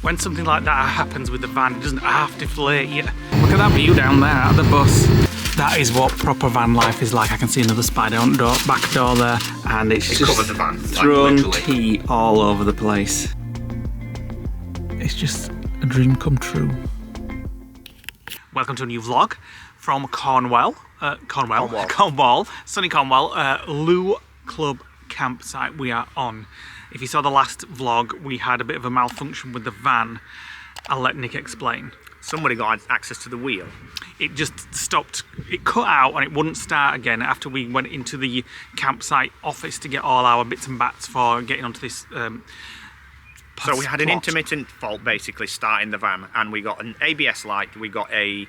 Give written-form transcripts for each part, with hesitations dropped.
When something like that happens with the van, it doesn't half deflate you. Look at that view down there at the bus. That is what proper van life is like. I can see another spider on the back door there, and it's just covered the van, thrown like, tea all over the place. It's just a dream come true. Welcome to a new vlog from Cornwall, sunny Cornwall, Looe Club campsite we are on. If you saw the last vlog, we had a bit of a malfunction with the van. I'll let Nick explain. Somebody got access to the wheel. It just stopped, it cut out and it wouldn't start again after we went into the campsite office to get all our bits and bats for getting onto this So we had an intermittent fault basically starting the van, and we got an ABS light, we got a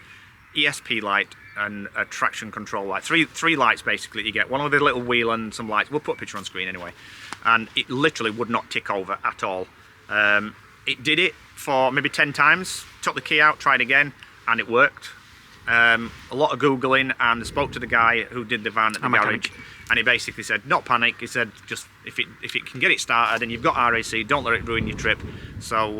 ESP light and a traction control light. Three lights basically you get. One with a little wheel and some lights. We'll put a picture on screen anyway. And it literally would not tick over at all. It did it for maybe 10 times, took the key out, tried again, and it worked. A lot of Googling, and I spoke to the guy who did the van at the garage, and he basically said, not panic. He said, just if it can get it started and you've got RAC, don't let it ruin your trip. So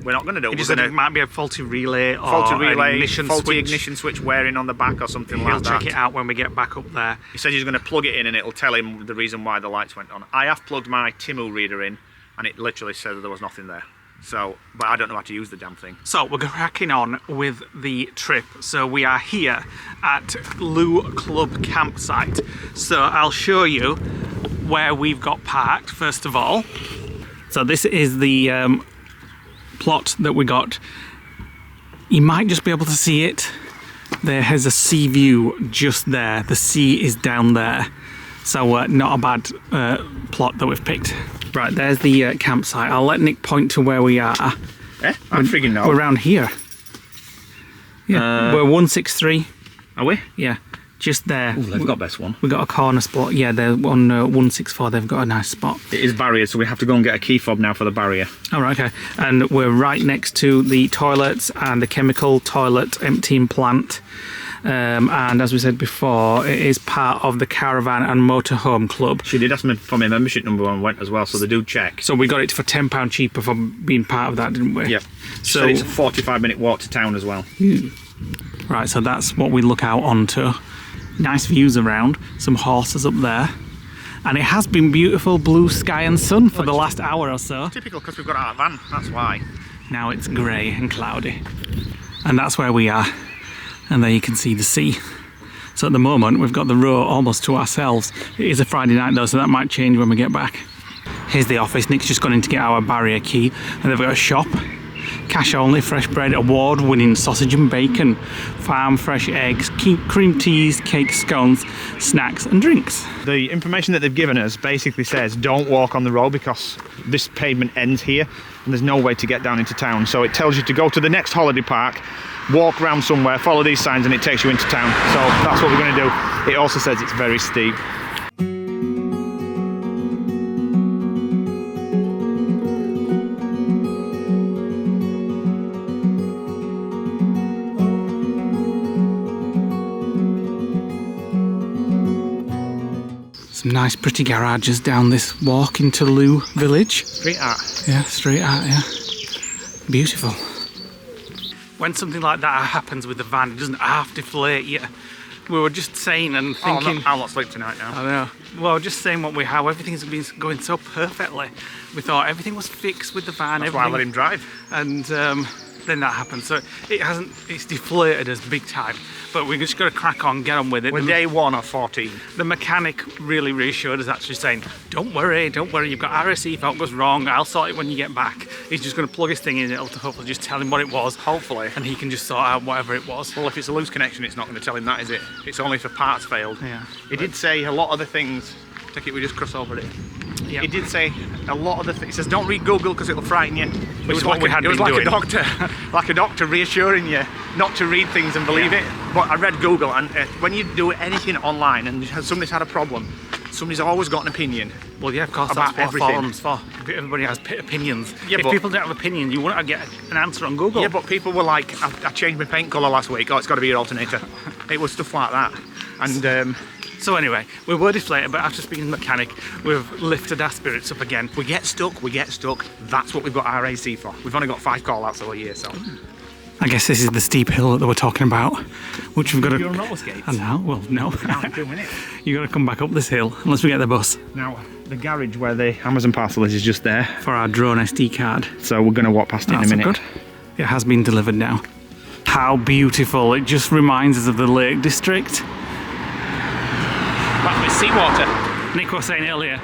we're not going to do it. He just said it might be a faulty relay or faulty ignition switch wearing on the back or something like that. He'll check it out when we get back up there. He said he's going to plug it in and it'll tell him the reason why the lights went on. I have plugged my Timu reader in, and it literally said that there was nothing there. So, but I don't know how to use the damn thing. So we're cracking on with the trip. So we are here at Looe Club campsite. So I'll show you where we've got parked first of all. So this is the plot that we got. You might just be able to see it. There has a sea view just there. The sea is down there. So not a bad plot that we've picked. Right, there's the campsite. I'll let Nick point to where we are. Eh? I'm frigging know. We're around here. Yeah, we're 163. Are we? Yeah, just there. Oh, they've got best one. We got a corner spot. Yeah, they're on 164. They've got a nice spot. It is barrier, so we have to go and get a key fob now for the barrier. All right, okay. And we're right next to the toilets and the chemical toilet emptying plant. And as we said before, it is part of the Caravan and Motorhome Club. She did ask me for my membership number when I went as well, so they do check. So we got it for £10 cheaper for being part of that, didn't we? Yep. She said it's a 45-minute walk to town as well. Right, so that's what we look out onto. Nice views around, some horses up there. And it has been beautiful blue sky and sun for the last hour or so. Typical, because we've got our van, that's why. Now it's grey and cloudy. And that's where we are. And there you can see the sea. So at the moment we've got the row almost to ourselves. It is a Friday night though, so that might change when we get back. Here's the office. Nick's just gone in to get our barrier key, and they've got a shop. Cash only, fresh bread, award-winning sausage and bacon, farm fresh eggs, cream teas, cakes, scones, snacks and drinks. The information that they've given us basically says don't walk on the road because this pavement ends here and there's no way to get down into town. So it tells you to go to the next holiday park, walk around somewhere, follow these signs, and it takes you into town. So that's what we're going to do. It also says it's very steep. Some nice pretty garages down this walk into Looe village. Street art. Yeah, street art, yeah. Beautiful. When something like that happens with the van, it doesn't half deflate you. We were just saying and thinking... I'll not sleep tonight now. I know. Well, just saying how everything's been going so perfectly. We thought everything was fixed with the van. That's why I let him drive. And then that happened. So it's deflated us big time. But we just got to crack on, get on with it. We're day 1 of 14. The mechanic really reassured us, actually saying, don't worry, you've got RAC, if it goes wrong, I'll sort it when you get back. He's just going to plug his thing in, it'll hopefully just tell him what it was. Hopefully. And he can just sort out whatever it was. Well, if it's a loose connection, it's not going to tell him that, is it? It's only if a part's failed. Yeah. He did say a lot of the things, take it we just cross over it. Yep. He did say a lot of the things. He says, don't read Google because it'll frighten you. Which is what we had been doing. It was like a doctor reassuring you not to read things and believe it. But I read Google, and when you do anything online and somebody's had a problem, somebody's always got an opinion. Well, yeah, of course, about that's what everything. forums for. Everybody has opinions. Yeah, if people don't have opinions, you wouldn't get an answer on Google. Yeah, but people were like, I changed my paint colour last week. Oh, it's got to be your alternator. It was stuff like that. And So anyway, we were deflated, but after speaking to the mechanic, we've lifted our spirits up again. We get stuck. That's what we've got our AC for. We've only got 5 call-outs all year, so. I guess this is the steep hill that we're talking about, which we've got to... You're on roller skates? I know, well, no. Now, 2 minutes. You've got to come back up this hill, unless we get the bus. Now, the garage where the Amazon parcel is just there. For our drone SD card. So we're going to walk past it in a minute. Good. It has been delivered now. How beautiful. It just reminds us of the Lake District. But with seawater. Nick was saying earlier,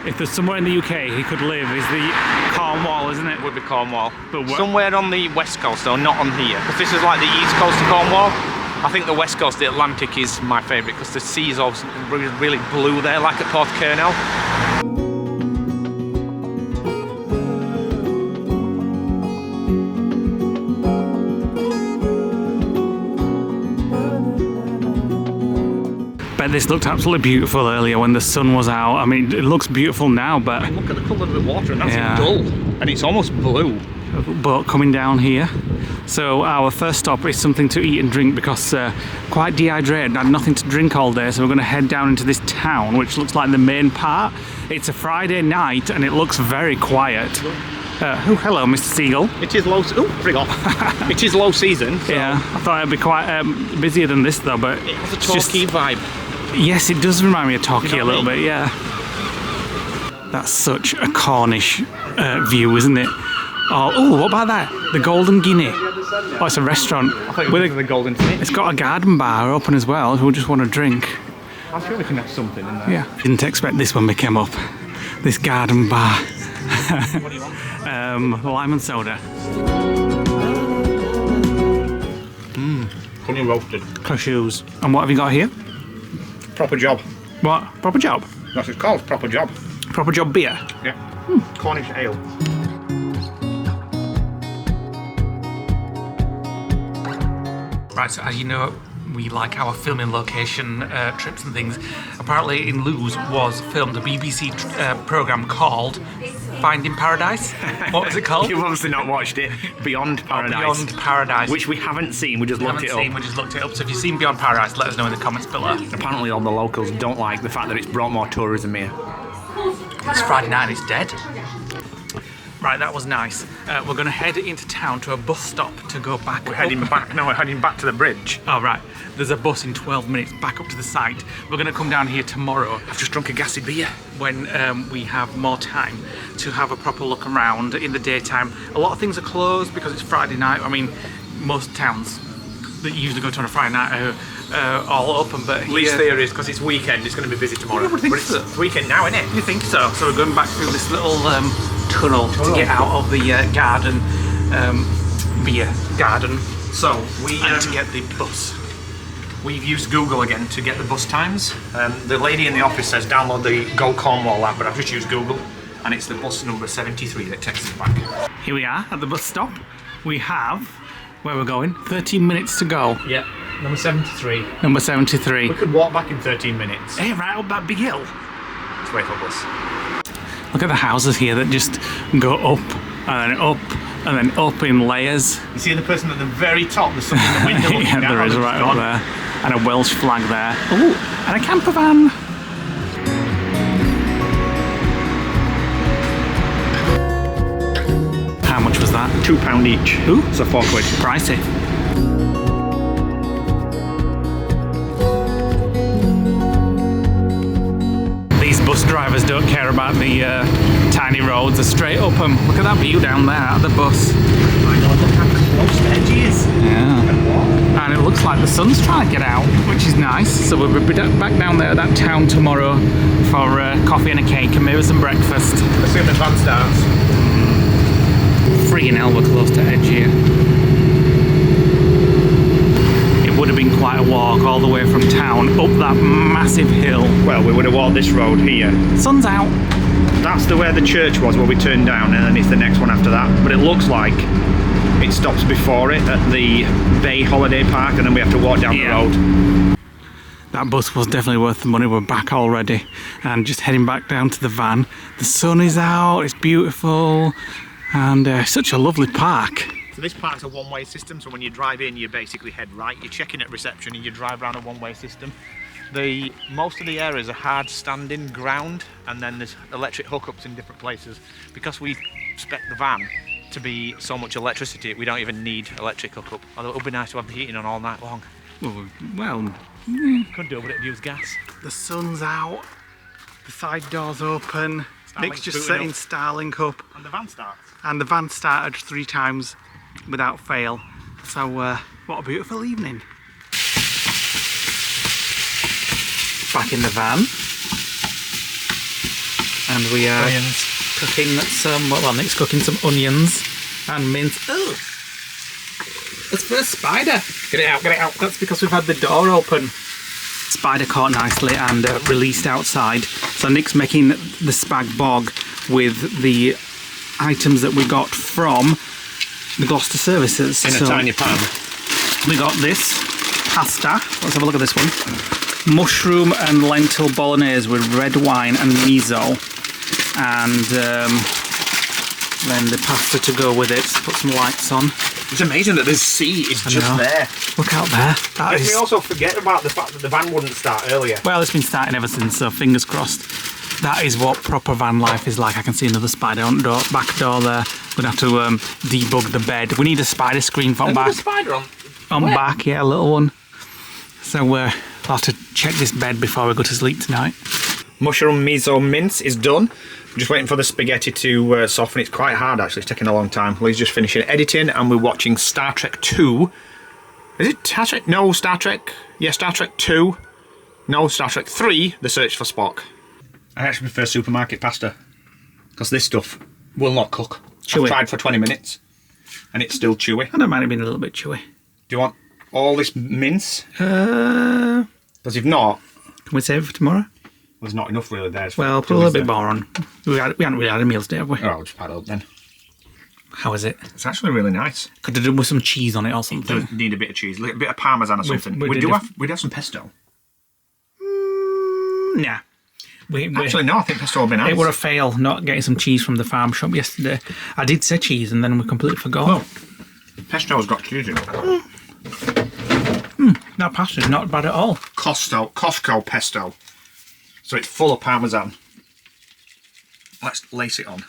if there's somewhere in the UK he could live, is the Cornwall, isn't it? Would be Cornwall. But somewhere on the west coast, though, not on here. Because this is like the east coast of Cornwall. I think the west coast, the Atlantic, is my favourite because the sea is always really blue there, like at Port Cornwall. This looked absolutely beautiful earlier when the sun was out. I mean, it looks beautiful now, but... I mean, look at the colour of the water, and that's dull. And it's almost blue. But coming down here. So our first stop is something to eat and drink because quite dehydrated and had nothing to drink all day. So we're going to head down into this town, which looks like the main part. It's a Friday night and it looks very quiet. Oh, hello, Mr. Seagull. It is low... Oh, bring off. It is low season. So. Yeah, I thought it'd be quite busier than this though, but... It has a Torquay vibe. Yes, it does remind me of Torquay a little bit, yeah. That's such a Cornish view, isn't it? Oh, what about that? The Golden Guinea. Oh, it's a restaurant. I thought it was the Golden Guinea. It's got a garden bar open as well, who just want to drink. I'm sure we can have something in there. Yeah. Didn't expect this when we came up. This garden bar. What do you want? Lime and soda. Honey roasted. Cashews. And what have you got here? Proper job. What? Proper job? That's what it's called, proper job. Proper job beer? Yeah. Cornish ale. Right, so as you know, we like our filming location trips and things. Apparently in Looe's was filmed a BBC programme called Finding Paradise. What was it called? You've obviously not watched it. Beyond Paradise. Beyond Paradise. Which we haven't seen, we just looked it up. We just looked it up. So if you've seen Beyond Paradise, let us know in the comments below. Apparently all the locals don't like the fact that it's brought more tourism here. It's Friday night, it's dead. Right, that was nice. We're going to head into town to a bus stop to go back. We're heading back now. We're heading back to the bridge. Oh, right. There's a bus in 12 minutes back up to the site. We're going to come down here tomorrow. I've just drunk a gassy beer. When we have more time to have a proper look around in the daytime. A lot of things are closed because it's Friday night. I mean, most towns that usually go to on a Friday night are all open, but Least theory is because it's weekend, it's going to be busy tomorrow. I would think but so. It's weekend now, isn't it? You think so? So we're going back through this little tunnel to get out of the garden, beer garden. So we to get the bus. We've used Google again to get the bus times. The lady in the office says download the Go Cornwall app, but I've just used Google, and it's the bus number 73 that takes us back. Here we are at the bus stop. We have, where we're going, 13 minutes to go. Yeah, number 73. Number 73. We could walk back in 13 minutes. Hey, right up that big hill. Let's wait for the bus. Look at the houses here that just go up and then up and then up in layers. You see the person at the very top, there's something in the window looking yeah, down. there is right up there. And a Welsh flag there. Ooh, and a campervan. How much was that? £2 each. Ooh, so £4. Pricey. These bus drivers don't care about the tiny roads. They're straight up them. Look at that view down there at the bus. My God, look how close the edge is. Yeah. And it looks like the sun's trying to get out, which is nice. So we'll be back down there at that town tomorrow for coffee and a cake and maybe some breakfast. As soon as the van starts. Freaking hell, we're close to edge here. It would have been quite a walk all the way from town up that massive hill. Well, we would have walked this road here. Sun's out. That's the where the church was where we turned down, and then it's the next one after that. But it looks like it stops before it at the Bay Holiday Park, and then we have to walk down the road. That bus was definitely worth the money. We're back already and just heading back down to the van. The sun is out, it's beautiful, and such a lovely park. So this park's a one-way system, so when you drive in you basically head right, you check in at reception and you drive around a one-way system. Most of the areas are hard standing ground, and then there's electric hookups in different places. Because we spec the van to be so much electricity, we don't even need electric hookup. Although it would be nice to have the heating on all night long. Well, Could do, but it'd use gas. the sun's out, the side door's open, Nick's just setting Starlink up, And the van starts. and the van started 3 times without fail. So what a beautiful evening. Back in the van, and we are cooking some, well, Nick's cooking some onions and mince. Oh, it's for a spider. Get it out, get it out. That's because we've had the door open. Spider caught nicely and released outside. So Nick's making the spag bog with the items that we got from the Gloucester services. In a tiny pan. We got this pasta. Let's have a look at this one. Mushroom and lentil bolognese with red wine and miso. And then the pasta to go with it. Put some lights on. It's amazing that this sea is just there. Look out there. That is... We also forget about the fact that the van wouldn't start earlier. Well, it's been starting ever since, so fingers crossed. That is what proper van life is like. I can see another spider on the back door there. We're going to have to debug the bed. We need a spider screen from back. A spider on? On back, yeah, a little one. So we'll have to check this bed before we go to sleep tonight. Mushroom miso mince is done. I'm just waiting for the spaghetti to soften. It's quite hard actually, it's taking a long time. Lee's just finishing editing and we're watching Star Trek 2. Is it Star Trek? No, Star Trek. Yeah, Star Trek 2. No, Star Trek 3, The Search for Spock. I actually prefer supermarket pasta because this stuff will not cook. Chewy. I've tried for 20 minutes and it's still chewy. I don't mind it being a little bit chewy. Do you want all this mince? Because if not... Can we save it for tomorrow? There's not enough really there. Well, put a little bit more on. We haven't really had a meal today, have we? Oh, I'll just pad it up then. How is it? It's actually really nice. Could have done with some cheese on it or something. Does need a bit of cheese, a bit of parmesan or something. We'd have some pesto. Nah. Actually, no, I think pesto would be nice. It were a fail not getting some cheese from the farm shop yesterday. I did say cheese and then we completely forgot. Well, pesto's got cheese in it. That pasta's not bad at all. Costco pesto. So it's full of parmesan. Let's lace it on.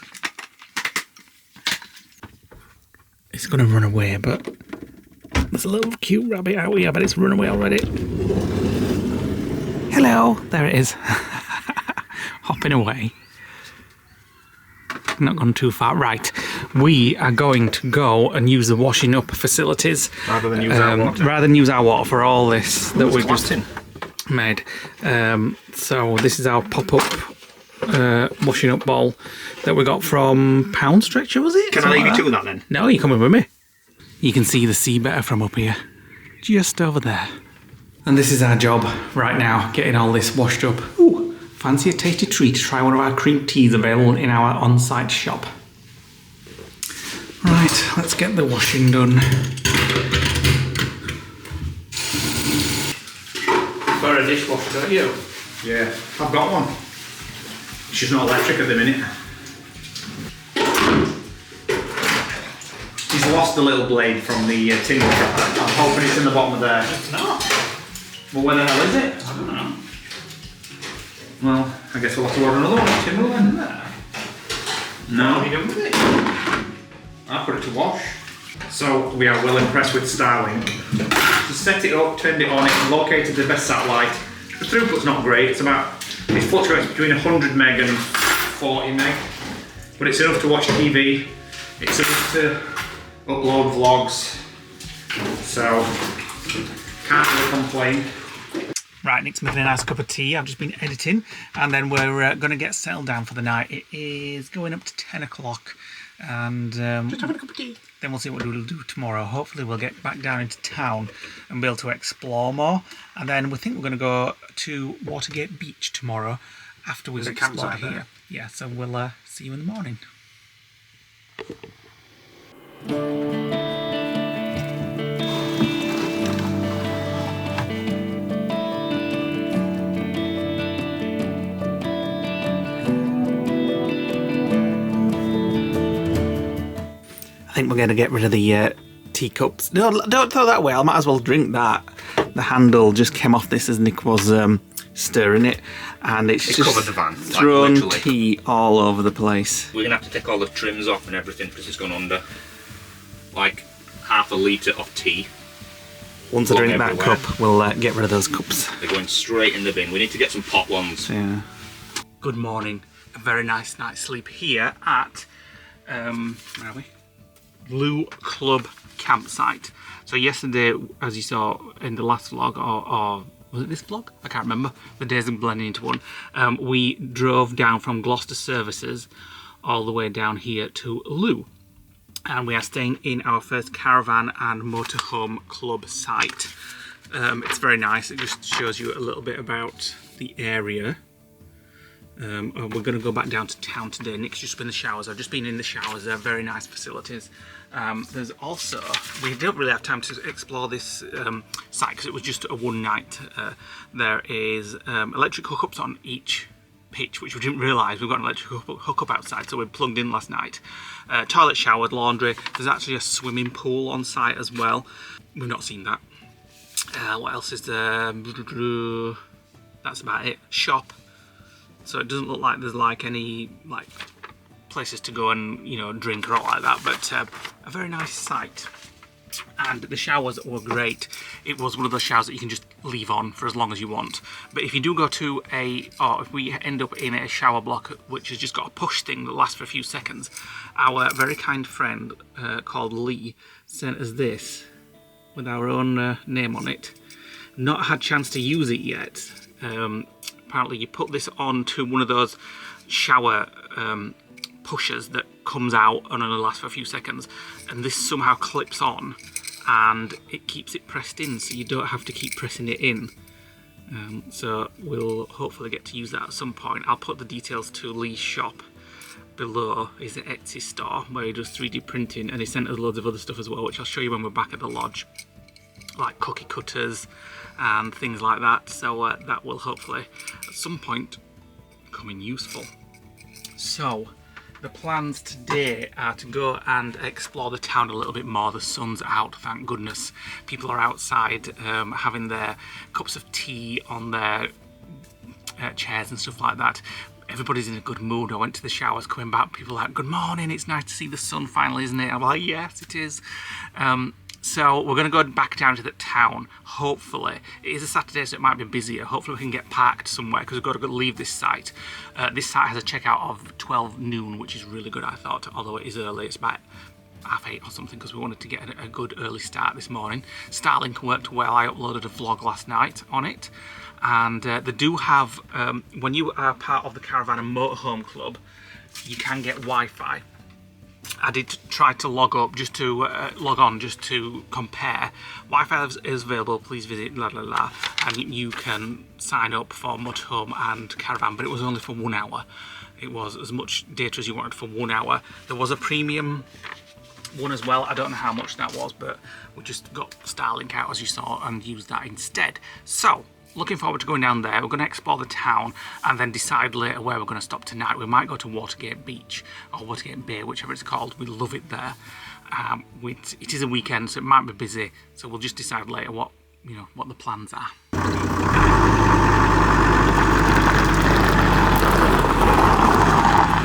It's going to run away, but there's a little cute rabbit out here, but it's run away already. Hello, there it is. Hopping away. Not gone too far. Right, we are going to go and use the washing up facilities rather than use our water. Rather than use our water for all this that we've just made. So this is our pop-up washing up bowl that we got from Pound Stretcher, was it? Can I leave you to that then? No, you're coming with me. You can see the sea better from up here. Just over there. And this is our job right now, getting all this washed up. Ooh, fancy a tasty treat to try one of our cream teas available in our on-site shop. Right, let's get the washing done. Got a dishwasher, don't you? Yeah, I've got one. She's not electric at the minute. He's lost the little blade from the tin trap. I'm hoping it's in the bottom of there. It's not. Well, where the hell is it? I don't know. Well, I guess we'll have to order another one. Tin will in there. No. What are you doing with it? I put it to wash. So we are well impressed with Starlink. Just set it up, turned it on, it located the best satellite. The throughput's not great, it fluctuates between 100 meg and 40 meg. But it's enough to watch TV, it's enough to upload vlogs. So, can't really complain. Right, Nick's making a nice cup of tea. I've just been editing and then we're going to get settled down for the night. It is going up to 10 o'clock and Just having a cup of tea. Then we'll see what we'll do tomorrow. Hopefully we'll get back down into town and be able to explore more. And then we think we're going to go to Watergate Beach tomorrow after we've explored here. There. Yeah, so we'll see you in the morning. I think we're going to get rid of the teacups. No, don't throw that away. I might as well drink that. The handle just came off this as Nick was stirring it, and it's just covered the van, thrown literally. tea all over the place. We're gonna have to take all the trims off and everything because it's gone under like half a litre of tea. Once I drink that cup, we'll get rid of those cups. They're going straight in the bin. We need to get some pot ones. Yeah. Good morning. A very nice night's sleep here at where are we? Looe Club campsite. So yesterday, as you saw in the last vlog, or was it this vlog? I can't remember. The days are blending into one. We drove down from Gloucester Services all the way down here to Looe. And we are staying in our first caravan and motorhome club site. It's very nice. It just shows you a little bit about the area. We're going to go back down to town today. Nick's just been in the showers. I've just been in the showers. They're very nice facilities. There's also, we don't really have time to explore this site because it was just a one night. There is electric hookups on each pitch, which we didn't realise. We've got an electric hookup outside, so we plugged in last night. Toilet, shower, laundry. There's actually a swimming pool on site as well. We've not seen that. What else is there? That's about it. Shop. So it doesn't look like there's like any like places to go and, you know, drink or all like that, but a very nice site. And the showers were great. It was one of those showers that you can just leave on for as long as you want. But if you do go to or if we end up in a shower block which has just got a push thing that lasts for a few seconds, our very kind friend called Lee sent us this with our own name on it. Not had chance to use it yet. Apparently you put this on to one of those shower pushers that comes out and only lasts for a few seconds, and this somehow clips on and it keeps it pressed in, so you don't have to keep pressing it in. So we'll hopefully get to use that at some point. I'll put the details to Lee's shop below. Is an Etsy store where he does 3D printing, and he sent us loads of other stuff as well, which I'll show you when we're back at the lodge, like cookie cutters and things like that. So that will hopefully at some point come in useful. So the plans today are to go and explore the town a little bit more. The sun's out, thank goodness. People are outside having their cups of tea on their chairs and stuff like that. Everybody's in a good mood. I went to the showers, coming back, people are like, good morning, it's nice to see the sun finally, isn't it? I'm like, yes, it is. So we're going to go back down to the town, hopefully. It is a Saturday, so it might be busier. Hopefully we can get parked somewhere, because we've got to go leave this site. This site has a checkout of 12 noon, which is really good, I thought, although it is early. It's about 8:30 or something, because we wanted to get a good early start this morning. Starlink worked well. I uploaded a vlog last night on it. And they do have, when you are part of the Caravan and Motorhome Club, you can get Wi-Fi. I did try to log on just to compare. Wi-Fi is available. Please visit blah blah blah, and you can sign up for motorhome and caravan. But it was only for 1 hour. It was as much data as you wanted for 1 hour. There was a premium one as well. I don't know how much that was, but we just got Starlink out as you saw and used that instead. So looking forward to going down there. We're going to explore the town and then decide later where we're going to stop tonight. We might go to Watergate Beach or Watergate Bay, whichever it's called. We love it there. It is a weekend, so it might be busy. So we'll just decide later what the plans are.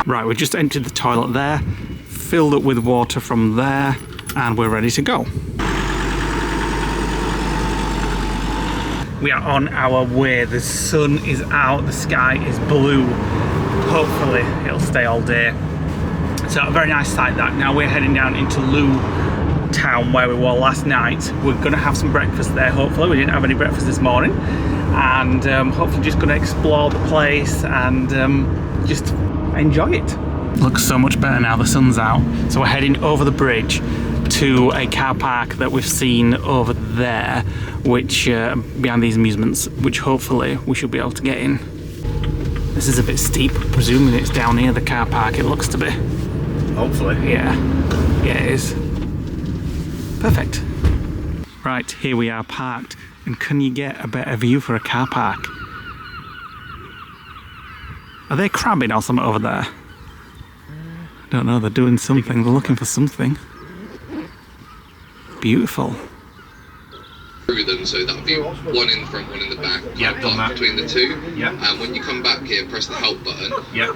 Right, we just entered the toilet there, filled up with water from there, and we're ready to go. We are on our way. The sun is out, the sky is blue. Hopefully it'll stay all day. So a very nice sight that. Now we're heading down into Looe town where we were last night. We're gonna have some breakfast there, hopefully. We didn't have any breakfast this morning. And hopefully just gonna explore the place and just enjoy it. Looks so much better now the sun's out. So we're heading over the bridge to a car park that we've seen over there, which behind these amusements, which hopefully we should be able to get in. This is a bit steep, presuming it's down near the car park, it looks to be. Hopefully. Yeah, it is. Perfect. Right, here we are parked, and can you get a better view for a car park? Are they crabbing or something over there? I don't know, they're doing something, they're looking for something. Beautiful. through them, so that'll be one in the front, one in the back. Yeah, done that. Between the two. Yeah. And when you come back here, press the help button. Yeah.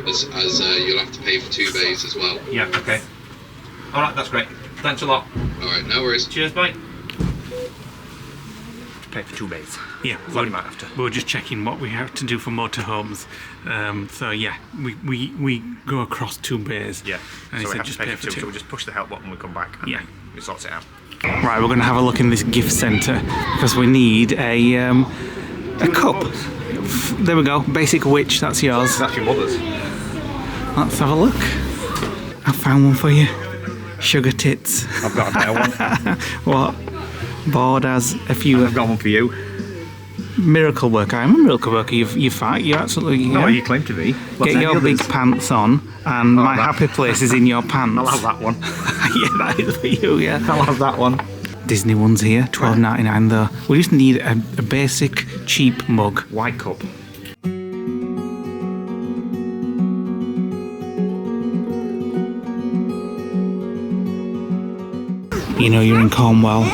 As you'll have to pay for 2 bays as well. Yeah. Okay. All right, that's great. Thanks a lot. All right, no worries. Cheers, mate. Pay for 2 bays. Yeah, Well, you might have to. we were just checking what we have to do for motorhomes. So yeah, we go across 2 bays. Yeah. And he So we said have just to pay pay for for 2. 2. So we'll just push the help button when we come back. And Yeah. it sorts it out. Right, we're going to have a look in this gift centre because we need a cup. There we go. Basic witch. That's yours. That's your mother's. Let's have a look. I found one for you. Sugar tits. I've got a better one. What? Board has a few. I've got one for you. Miracle worker. I'm a miracle worker. You fight. You absolutely. No, Yeah. you claim to be. What's Get any your others? big pants on, and my that. happy place is in your pants. I'll have that one. Yeah, that is for you. Yeah. I'll have that one. Disney ones here. $12.99 though. We just need a basic cheap mug. White cup. You know you're in Cornwall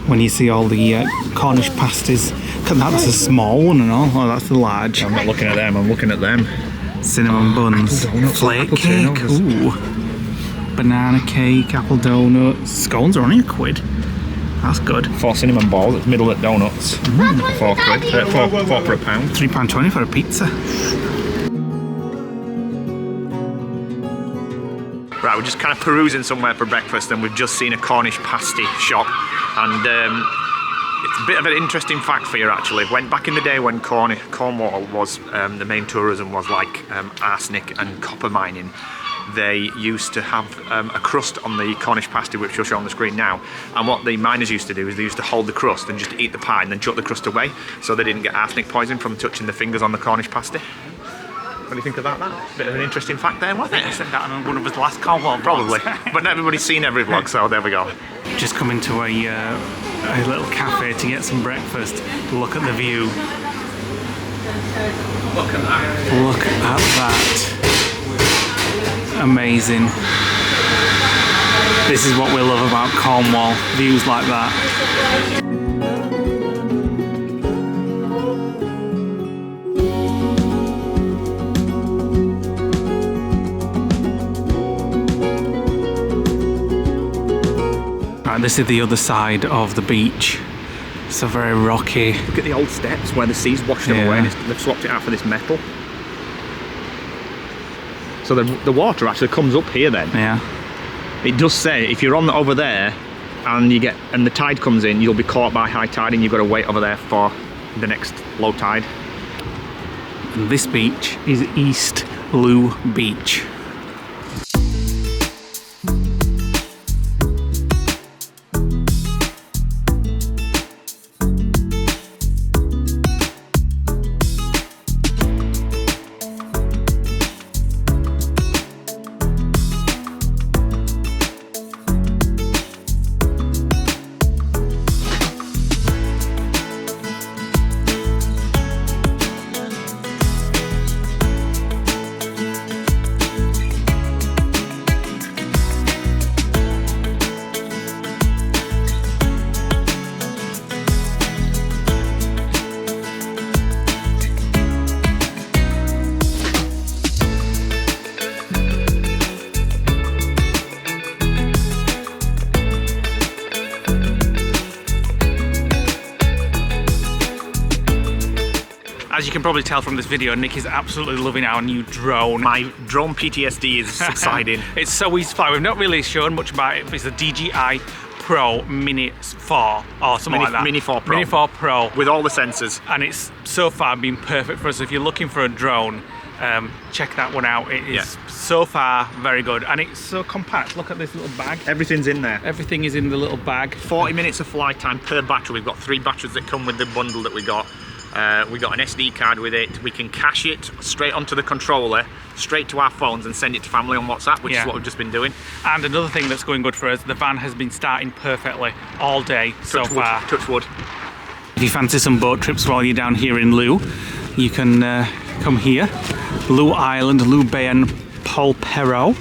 when you see all the Cornish pasties. That's a small one and all. Oh, that's the large. I'm not looking at them. I'm looking at them. Cinnamon buns, apple donuts, flake apple cake, turnovers. ooh, banana cake, apple donuts. Scones are only £1. That's good. 4 cinnamon balls. It's middle at donuts. £4. 4 for £1. £3.20 for a pizza. Right, we're just kind of perusing somewhere for breakfast, and we've just seen a Cornish pasty shop, and it's a bit of an interesting fact for you actually. When back in the day when Cornwall was the main tourism was like arsenic and copper mining, they used to have a crust on the Cornish pasty, which you'll show on the screen now. And what the miners used to do is they used to hold the crust and just eat the pie and then chuck the crust away, so they didn't get arsenic poison from touching the fingers on the Cornish pasty. What do you think about that? Bit of an interesting fact there, wasn't it? I said that on one of his last Cornwall vlogs. Probably, but not everybody's seen every vlog, so there we go. Just come into a little cafe to get some breakfast. Look at the view. Look at that. Look at that. Amazing. This is what we love about Cornwall. Views like that. Right, this is the other side of the beach. It's a very rocky. Look at the old steps where the sea's washed them away, and they've swapped it out for this metal. So the water actually comes up here then. Yeah. It does say if you're on over there and the tide comes in, you'll be caught by high tide and you've got to wait over there for the next low tide. And this beach is East Looe Beach. As you can probably tell from this video, Nick is absolutely loving our new drone. My drone PTSD is subsiding. It's so easy to fly. We've not really shown much about it, but it's a DJI Pro Mini 4 or something like that. Mini 4 Pro. Mini 4 Pro. With all the sensors. And it's so far been perfect for us. If you're looking for a drone, check that one out. It is so far very good, and it's so compact. Look at this little bag. Everything's in there. Everything is in the little bag. 40 minutes of flight time per battery. We've got 3 batteries that come with the bundle that we got. We got an SD card with it. We can cache it straight onto the controller, straight to our phones, and send it to family on WhatsApp, which is what we've just been doing. And another thing that's going good for us, the van has been starting perfectly all day so far. Touch wood. If you fancy some boat trips while you're down here in Looe, you can come here. Looe Island, Looe Bay and Polperro.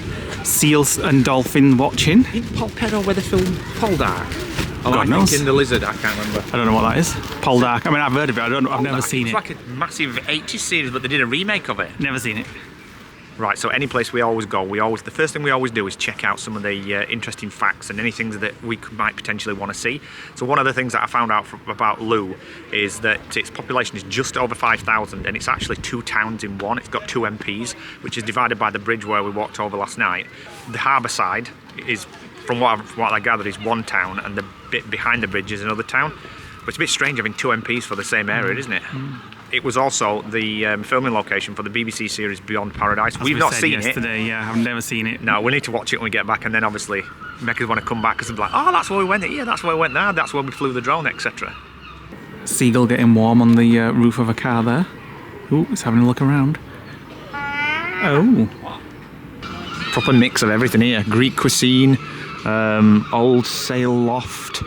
Seals and dolphin watching. In Polperro where they film Poldark. God knows. Thinking the lizard, I can't remember. I don't know what that is. Poldark. I mean, I've heard of it. I've never seen It's it. like a massive 80s series, but they did a remake of it. Never seen it. Right, so any place we always go, the first thing we always do is check out some of the interesting facts and any things that we might potentially want to see. So one of the things that I found out about Looe is that its population is just over 5,000, and it's actually 2 towns in one. It's got 2 MPs, which is divided by the bridge where we walked over last night. The harbour side is, from what I gathered, is 1 town, and the bit behind the bridge is another town. But it's a bit strange having 2 MPs for the same area, isn't it? It was also the filming location for the BBC series Beyond Paradise. We've not seen it. Yesterday, yeah, I've never seen it. No, we need to watch it when we get back, and then obviously Mecca's want to come back because they're like, oh, that's where we went. Yeah, that's where we went there. That's where we flew the drone, etc. Seagull getting warm on the roof of a car there. Ooh, it's having a look around. Oh. Proper mix of everything here. Greek cuisine, old sail loft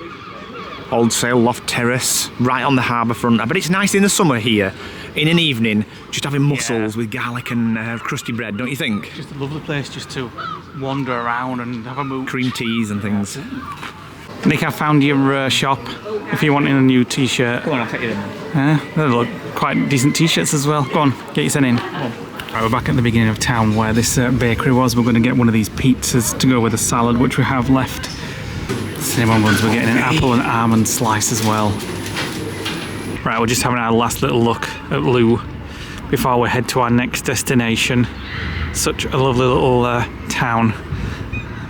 terrace, right on the harbour front. But it's nice in the summer here, in an evening, just having mussels with garlic and crusty bread, don't you think? Just a lovely place just to wander around and have a mooch. Cream teas and things. Nick, I found your shop if you're wanting a new t-shirt. Come on, I'll take you in. They look quite decent t-shirts as well. Go on, get your sent in. Right, we're back at the beginning of town where this bakery was. We're going to get one of these pizzas to go with a salad, which we have left. Cinnamon buns, we're getting an apple and almond slice as well. Right, we're just having our last little look at Looe before we head to our next destination. Such a lovely little town.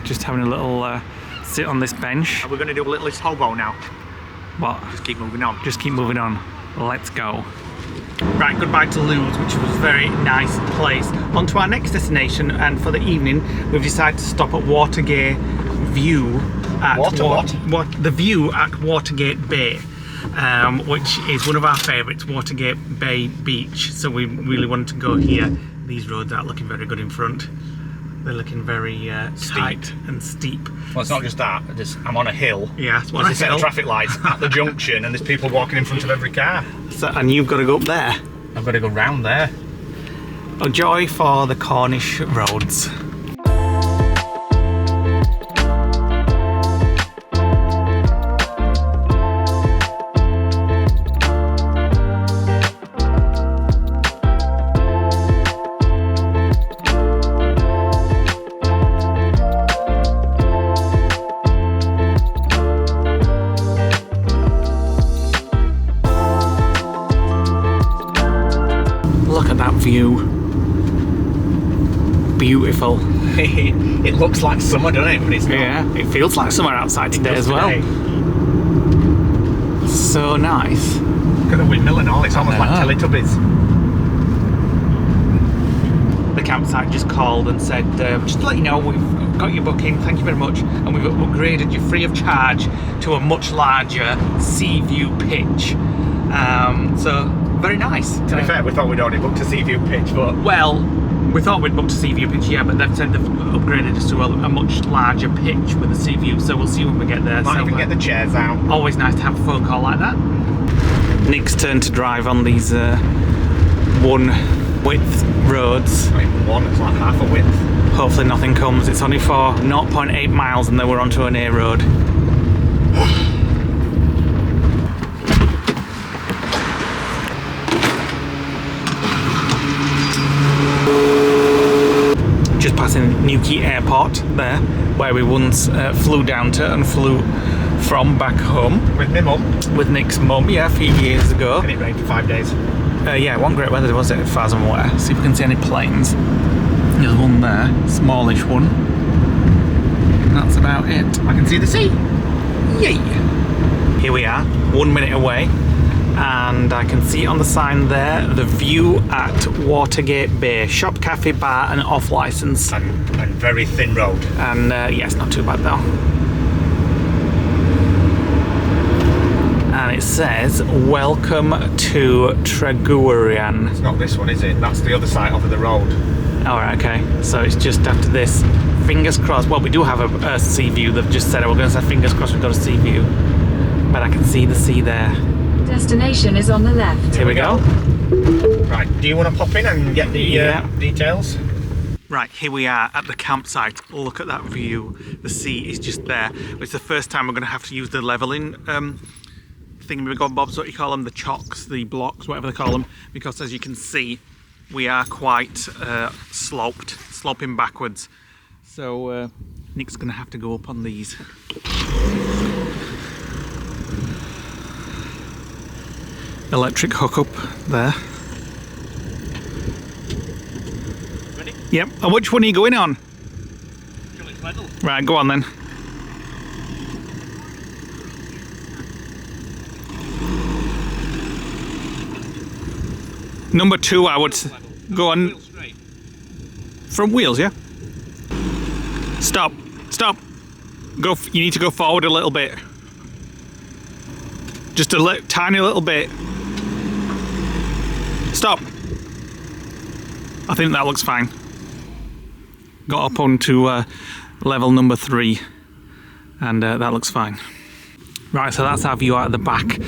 Just having a little sit on this bench. Are we going to do a little hobo now? What? Just keep moving on. Just keep moving on. Let's go. Right, goodbye to Looe's, which was a very nice place. On to our next destination, and for the evening we've decided to stop at Watergate View at the view at Watergate Bay, which is one of our favourites, Watergate Bay Beach. So we really wanted to go here. These roads aren't looking very good in front. They're looking very tight and steep. Well, it's not just that. I'm on a hill. Yeah, it's there's a set of traffic lights at the junction, and there's people walking in front of every car. So, and you've got to go up there. I've got to go round there. A joy for the Cornish roads. Look at that view. Beautiful. It looks like summer, doesn't it? But it's not. Yeah, it feels like summer outside today as well. So nice. Look at the windmill and all, it's almost like Teletubbies. The campsite just called and said, just to let you know, we've got your booking, thank you very much, and we've upgraded you free of charge to a much larger sea view pitch. So, very nice. To be fair, we thought we'd already booked a sea view pitch, but... Well, we thought we'd booked a sea view pitch, yeah, but they've said they've upgraded us to a much larger pitch with a sea view, so we'll see when we get there. Might even get the chairs out. Always nice to have a phone call like that. Nick's turn to drive on these one width roads. Not even one, it's like half a width. Hopefully nothing comes. It's only for 0.8 miles and then we're onto an A road. Just passing Newquay Airport there, where we once flew down to and flew from back home. With my mum? With Nick's mum, yeah, a few years ago. And it rained for 5 days. Yeah, one great weather, was it, as far as I'm aware. See if we can see any planes. There's one there, smallish one. That's about it. I can see the sea. Yay! Here we are, 1 minute away, and I can see on the sign there, the view at Watergate Bay. Shop, cafe, bar and off licence. And very thin road. And yeah, it's not too bad though. And it says, welcome to Treguarian. It's not this one, is it? That's the other side of the road. Alright, okay. So it's just after this. Fingers crossed. Well, we do have a sea view. They've just said, we're going to say fingers crossed we've got a sea view. But I can see the sea there. Destination is on the left. Here we go. Right, do you want to pop in and get the details? Right, here we are at the campsite. Look at that view. The sea is just there. It's the first time we're going to have to use the levelling thingamabobs, what you call them, the chocks, the blocks, whatever they call them, because as you can see, we are quite sloping backwards. So Nick's going to have to go up on these. Electric hookup there. Ready? Yep. And which one are you going on? Level. Right, go on then. Number 2, I would go on. Wheel straight. From wheels, yeah? Stop. Stop. Go. You need to go forward a little bit. Just a tiny little bit. Stop. I think that looks fine. Got up onto level number 3, and that looks fine. Right, so that's our view out of the back.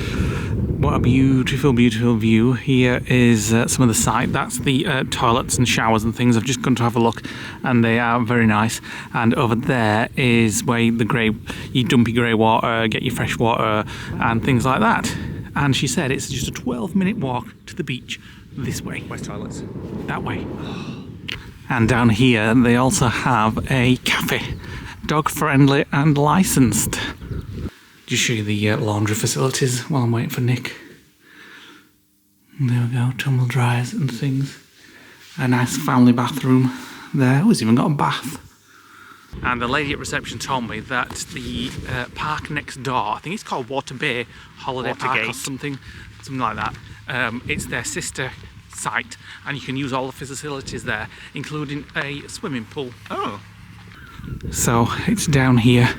What a beautiful, beautiful view. Here is some of the site. That's the toilets and showers and things. I've just gone to have a look, and they are very nice. And over there is where you dump your grey water, get your fresh water, and things like that. And she said it's just a 12-minute walk to the beach this way. Where's toilets? That way. And down here they also have a cafe, dog friendly and licensed. Just show you the laundry facilities while I'm waiting for Nick. And there we go, tumble dryers and things. A nice family bathroom there. Oh, it's even got a bath. And the lady at reception told me that the park next door, I think it's called Water Bay Holiday Park or something like that. It's their sister site, and you can use all the facilities there, including a swimming pool. Oh. So it's down here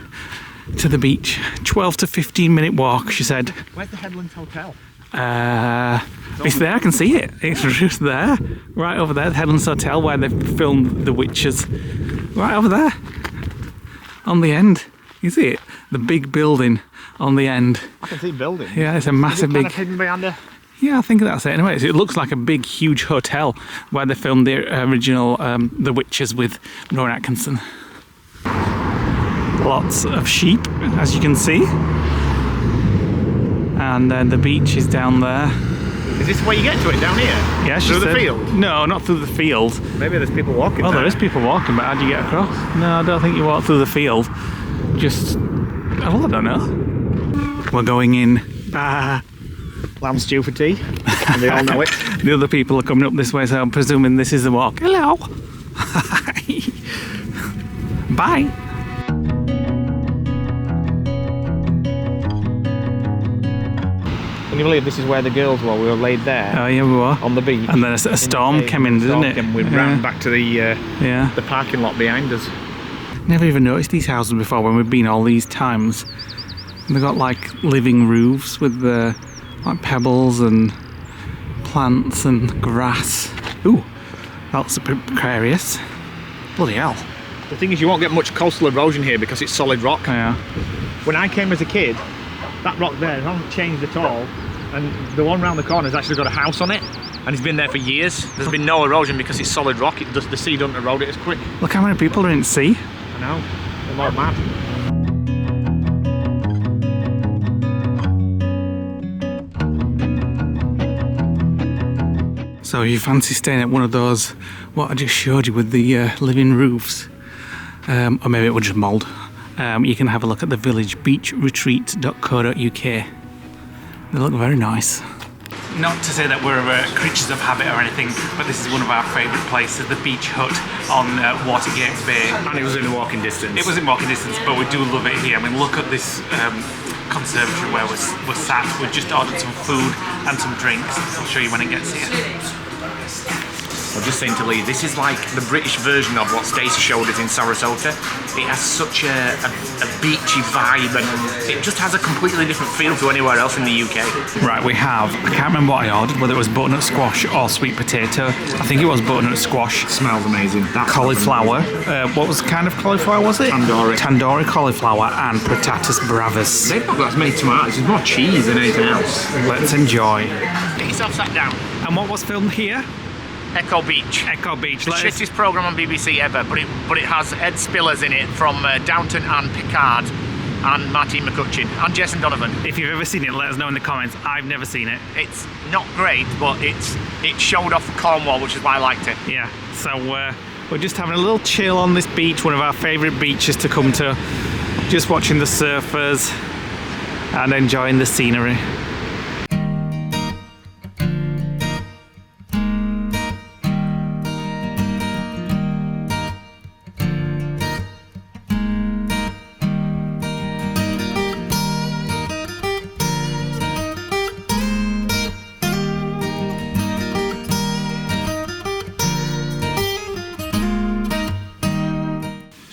to the beach. 12 to 15-minute walk, she said. Where's the Headlands Hotel? It's there, I can see it. It's just there. Right over there, the Headlands Hotel where they filmed The Witches. Right over there. On the end. You see it? The big building on the end. I can see buildings. Yeah, it's a massive big... Kind of hidden behind a... Yeah, I think that's it. Anyway, it looks like a big, huge hotel where they filmed the original The Witches with Rowan Atkinson. Lots of sheep, as you can see. And the beach is down there. Is this where you get to it, down here? Yeah, through the field? No, not through the field. Maybe there's people walking Oh, there. there is people walking, but how do you get across? No, I don't think you walk through the field. Just... Oh, I don't know. We're going in. Lamb stew for tea. And they all know it. The other people are coming up this way, so I'm presuming this is the walk. Hello. Bye. Can you believe this is where the girls were? We were laid there. Oh yeah, we were. On the beach. And then a storm came in, didn't it? And we ran back to the parking lot behind us. Never even noticed these houses before when we've been all these times. And they've got like living roofs with like pebbles and plants and grass. Ooh, that's a bit precarious. Bloody hell. The thing is, you won't get much coastal erosion here because it's solid rock. Yeah. When I came as a kid, that rock there hasn't changed at all. And the one round the corner has actually got a house on it. And it's been there for years. There's been no erosion because it's solid rock. The sea doesn't erode it as quick. Look how many people are in the sea. I know. They're all mad. So if you fancy staying at one of those, what I just showed you with the living roofs, or maybe it was just mould, you can have a look at the villagebeachretreat.co.uk. They look very nice. Not to say that we're creatures of habit or anything, but this is one of our favourite places, the beach hut on Watergate Bay. And it was in walking distance. It was in walking distance, but we do love it here. I mean, look at this conservatory where we're sat. We've just ordered some food and some drinks. I'll show you when it gets here. I was just saying to Lee, this is like the British version of what Stacey showed us in Sarasota. It has such a beachy vibe, and it just has a completely different feel to anywhere else in the UK. Right, we have, I can't remember what I ordered, whether it was butternut squash or sweet potato. I think it was butternut squash. It smells amazing. That's cauliflower. What was the kind of cauliflower was it? Tandoori. Tandoori cauliflower and patatas bravas. They've not got as many tomatoes. There's more cheese than anything else. Let's enjoy. Get yourself sat down. And what was filmed here? Echo Beach. Echo Beach. The shittest programme on BBC ever, but it has Ed Spillers in it from Downton and Picard, and Martine McCutcheon, and Jason Donovan. If you've ever seen it, let us know in the comments. I've never seen it. It's not great, but it showed off Cornwall, which is why I liked it. Yeah, so we're just having a little chill on this beach, one of our favourite beaches to come to. Just watching the surfers and enjoying the scenery.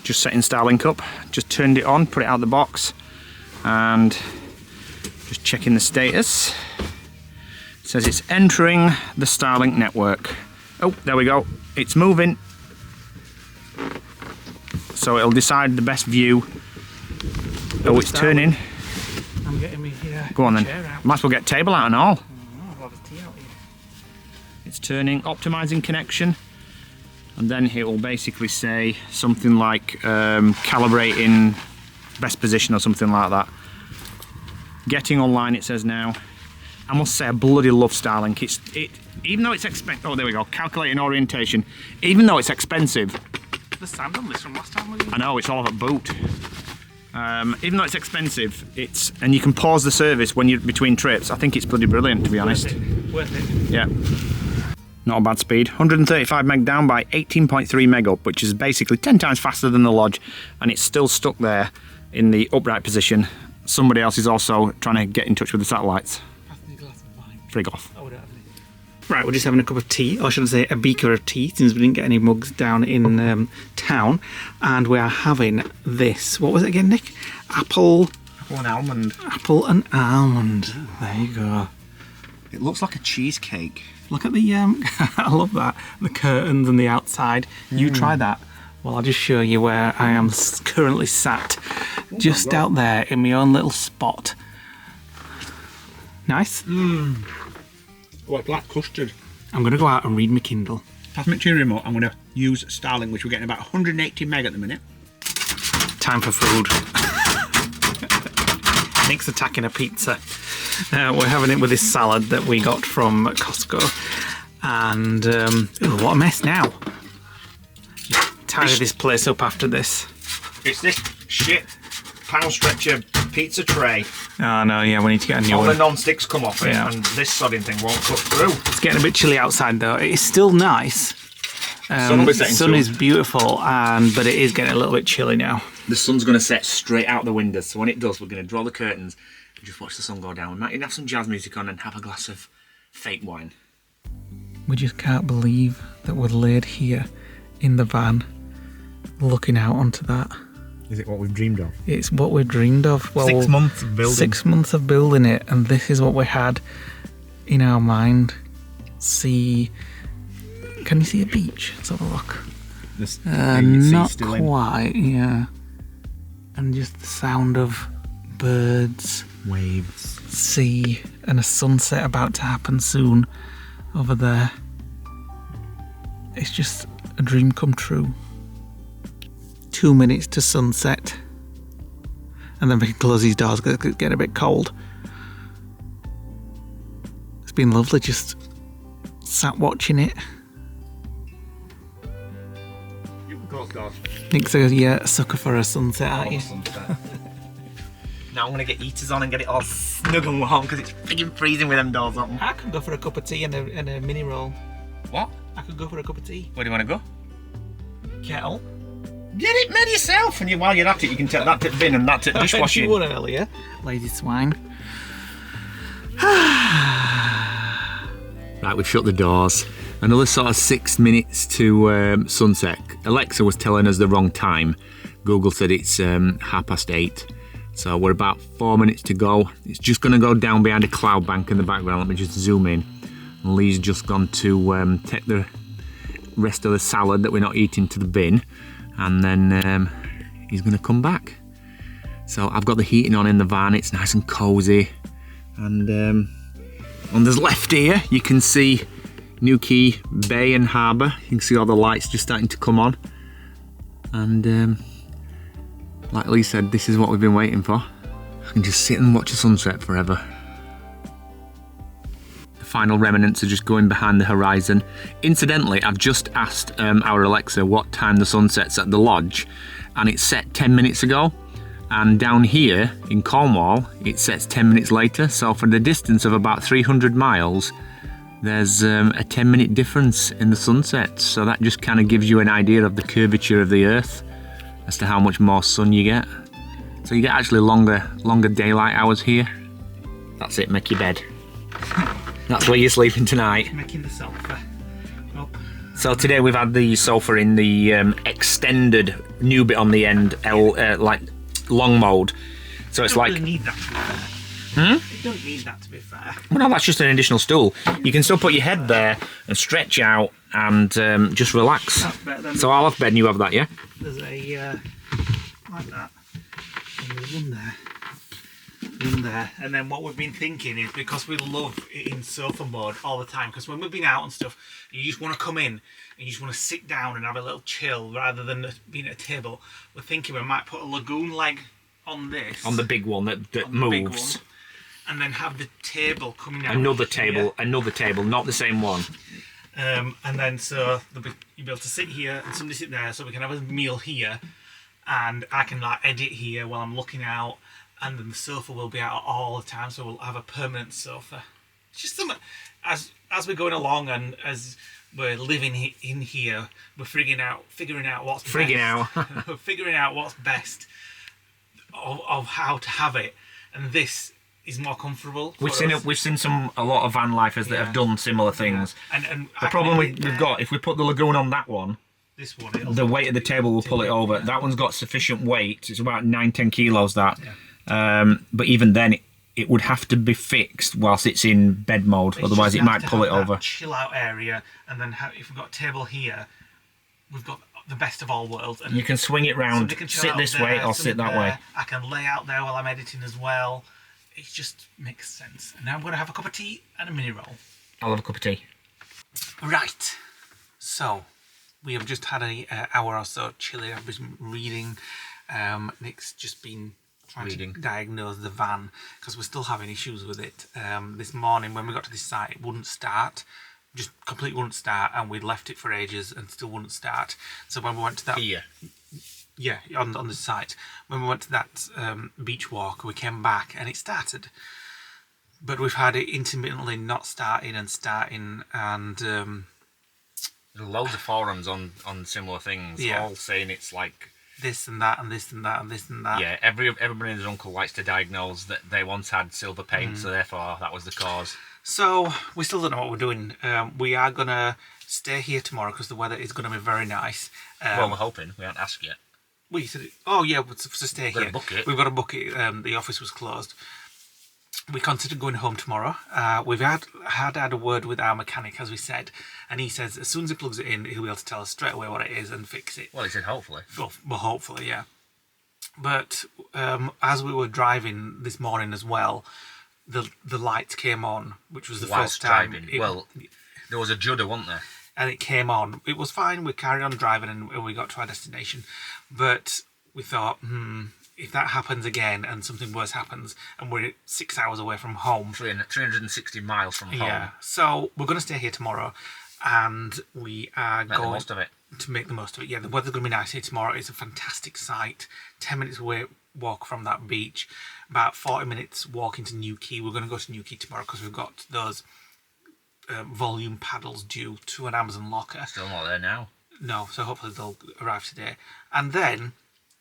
Just setting Starlink up, just turned it on, put it out of the box, and just checking the status. It says it's entering the Starlink network. Oh, there we go, it's moving. So it'll decide the best view. Oh, it's turning. I'm getting me here. Go on then. Might as well get table out and all. I'll have a tea out here. It's turning, optimizing connection. And then it will basically say something like calibrating best position or something like that. Getting online, it says now. I must say I bloody love Starlink. Even though it's expensive. Oh, there we go. Calculating orientation. Even though it's expensive. The sound on this from last time was I know, it's all of a boot. Even though it's expensive, and you can pause the service when you're between trips. I think it's bloody brilliant, to be honest. Worth it. Yeah. Not a bad speed. 135 meg down by 18.3 meg up, which is basically 10 times faster than the Lodge, and it's still stuck there in the upright position. Somebody else is also trying to get in touch with the satellites. Frig off. Right, we're just having a cup of tea, or should I say a beaker of tea, since we didn't get any mugs down in town, and we are having this. What was it again, Nick? Apple and almond. Apple and almond. There you go. It looks like a cheesecake. Look at the, I love that, the curtains and the outside. You try that. Well, I'll just show you where I am currently sat. Just out there in my own little spot. Nice? What, black custard? I'm going to go out and read my Kindle. Pass me your remote. I'm going to use Starlink, which we're getting about 180 meg at the minute. Time for food. Nick's attacking a pizza. We're having it with this salad that we got from Costco. And, ooh, what a mess now. Tidy this place up after this. It's this shit pound stretcher pizza tray. Oh no, yeah, we need to get a new All one. the non-sticks come off it, Yeah. and this sodding thing won't cut through. It's getting a bit chilly outside though. It's still nice. Sun will be setting sun soon. is beautiful, but it is getting a little bit chilly now. The sun's going to set straight out the windows, so when it does, we're going to draw the curtains and just watch the sun go down. We might even have some jazz music on and have a glass of fake wine. We just can't believe that we're laid here in the van, looking out onto that. Is it what we've dreamed of? It's what we dreamed of. Well, 6 months of building. 6 months of building it, and this is what we had in our mind. See, can you see a beach? Let's have a look. Not quite, yeah. And just the sound of birds, waves, sea, and a sunset about to happen soon over there. It's just a dream come true. 2 minutes to sunset, and then we can close these doors because it's getting a bit cold. It's been lovely just sat watching it. Nick's a sucker for a sunset, aren't you? Now I'm going to get heaters on and get it all snug and warm because it's freaking freezing with them doors open. I could go for a cup of tea and a mini roll. What? I could go for a cup of tea. Where do you want to go? Kettle. Get it made yourself, and while you're at it, you can take that to the bin and that to dishwashing. You won earlier. Lazy swine. Right, we've shut the doors. Another sort of 6 minutes to sunset. Alexa was telling us the wrong time. Google said it's 8:30. So we're about 4 minutes to go. It's just going to go down behind a cloud bank in the background. Let me just zoom in. And Lee's just gone to take the rest of the salad that we're not eating to the bin. And then he's going to come back. So I've got the heating on in the van. It's nice and cosy. And on this left here, you can see Newquay Bay and Harbour. You can see all the lights just starting to come on. And like Lee said, this is what we've been waiting for. I can just sit and watch a sunset forever. The final remnants are just going behind the horizon. Incidentally, I've just asked our Alexa what time the sun sets at the lodge, and it's set 10 minutes ago. And down here in Cornwall, it sets 10 minutes later. So for the distance of about 300 miles, there's a 10-minute difference in the sunsets. So that just kind of gives you an idea of the curvature of the Earth as to how much more sun you get. So you get actually longer daylight hours here. That's it, make your bed. That's where you're sleeping tonight. Making the sofa up. So today we've had the sofa in the extended new bit on the end, like long mode. So it's like. Really need that to be fair. You don't need that to be fair. Well, no, that's just an additional stool. You can still put your head there and stretch out and just relax. That's better than So I'll have bed and you have that, yeah? there's a like that. And there's one there. And then what we've been thinking is, because we love it in sofa mode all the time, because when we've been out and stuff, you just want to come in and you just want to sit down and have a little chill rather than being at a table. We're thinking we might put a lagoon leg on this. On the big one that moves. And then have the table coming out. Another table, not the same one. And then so you'll be able to sit here and somebody sit there, so we can have a meal here, and I can like edit here while I'm looking out, and then the sofa will be out all the time, so we'll have a permanent sofa. It's just something, as we're going along and as we're living in here, we're figuring out what's best. We're figuring out what's best of how to have it, and this is more comfortable. We've seen a lot of van lifers that have done similar things. Yeah. And the problem we've got, if we put the lagoon on that one, this one, the weight of the table will pull it over. That one's got sufficient weight. It's about 9-10 kilos that. Yeah. But even then, it would have to be fixed whilst it's in bed mode. Otherwise, it might pull it over. Chill out area, and then if we've got a table here, we've got the best of all worlds. And you can swing it round, sit this way or sit that way. I can lay out there while I'm editing as well. It just makes sense. And now I'm going to have a cup of tea and a mini roll. I'll have a cup of tea. Right. So, we have just had an hour or so chilling. I've been reading. Nick's just been trying to diagnose the van because we're still having issues with it. This morning when we got to this site, it wouldn't start. Just completely wouldn't start, and we'd left it for ages and still wouldn't start. So when we went to that... Yeah, on the site. When we went to that beach walk, we came back and it started. But we've had it intermittently not starting and starting, and there's loads of forums on similar things, all saying it's like this and that and this and that and this and that. Yeah, everybody and his uncle likes to diagnose that they once had silver paint, so therefore that was the cause. So we still don't know what we're doing. We are gonna stay here tomorrow because the weather is gonna be very nice. Well, we're hoping. We haven't asked yet. Well, you said, oh yeah, to stay here. We've got to book it. The office was closed. We considered going home tomorrow. We've had a word with our mechanic, as we said, and he says as soon as he plugs it in, he'll be able to tell us straight away what it is and fix it. Well, he said hopefully. Well, hopefully, yeah. But as we were driving this morning as well, the lights came on, which was the first time. Well, there was a judder, wasn't there? And it came on. It was fine. We carried on driving and we got to our destination. But we thought, if that happens again and something worse happens and we're 6 hours away from home. 360 miles from home. Yeah. So we're going to stay here tomorrow and we are going the most of it. To make the most of it. Yeah, the weather's going to be nice here tomorrow. It's a fantastic site. 10 minutes away walk from that beach. About 40 minutes walking to Newquay. We're going to go to Newquay tomorrow because we've got those... volume paddles due to an Amazon locker. Still not there now. No, so hopefully they'll arrive today. And then,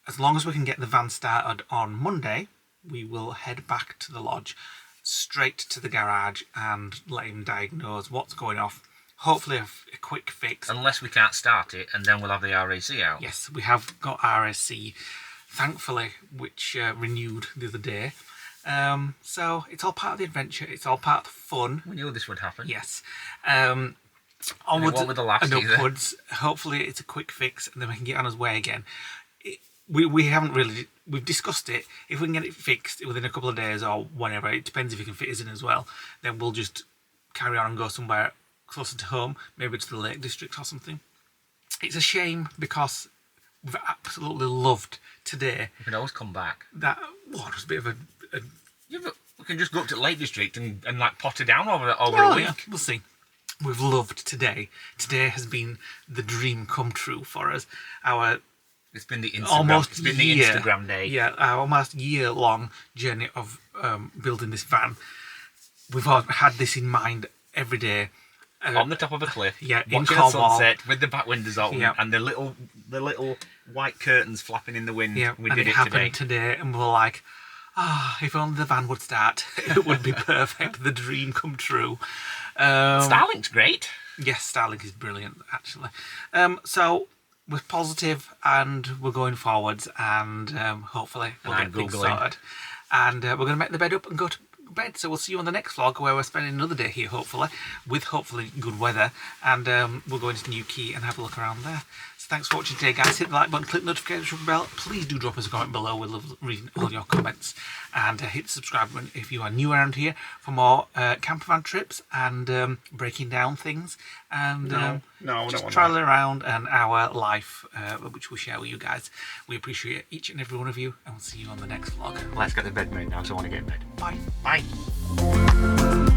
as long as we can get the van started on Monday, we will head back to the lodge, straight to the garage and let him diagnose what's going off. Hopefully a quick fix. Unless we can't start it, and then we'll have the RAC out. Yes, we have got RAC, thankfully, which renewed the other day. So it's all part of the adventure. It's all part of the fun. We knew this would happen. Yes. Onwards with the laughs and upwards. Hopefully it's a quick fix and then we can get on his way again. We haven't really... We've discussed it. If we can get it fixed within a couple of days or whenever, it depends if you can fit us in as well, then we'll just carry on and go somewhere closer to home, maybe to the Lake District or something. It's a shame because we've absolutely loved today. We can always come back. That it was a bit of a Yeah, but we can just go up to the Lake District and like potter down over well, a week. yeah, we'll see. We've loved today. Today has been the dream come true for us. It's been the Instagram. Almost it's been the year, Instagram day. Yeah, our almost year-long journey of building this van. We've all had this in mind every day. On the top of a cliff, yeah, in watching Cornwall. a sunset with the back windows open, Yeah. and the little white curtains flapping in the wind. Yeah, we and did it it happened today. and we were like, if only the van would start, it would be perfect. The dream come true. Starlink's great. Yes, Starlink is brilliant, actually. So we're positive and we're going forwards, and hopefully we'll And get things Googling. sorted. And we're going to make the bed up and go to bed. So we'll see you on the next vlog, where we're spending another day here, hopefully, with hopefully good weather. And we'll go into New Quay and have a look around there. So thanks for watching today, guys. Hit the like button, click the notification bell. Please do drop us a comment below. We love reading all your comments. And hit the subscribe button if you are new around here for more campervan trips and breaking down things. And No, we don't just want traveling around and our life, which we share with you guys. We appreciate each and every one of you, and we'll see you on the next vlog. Let's get the bed made now, so I want to get in bed. Bye. Bye.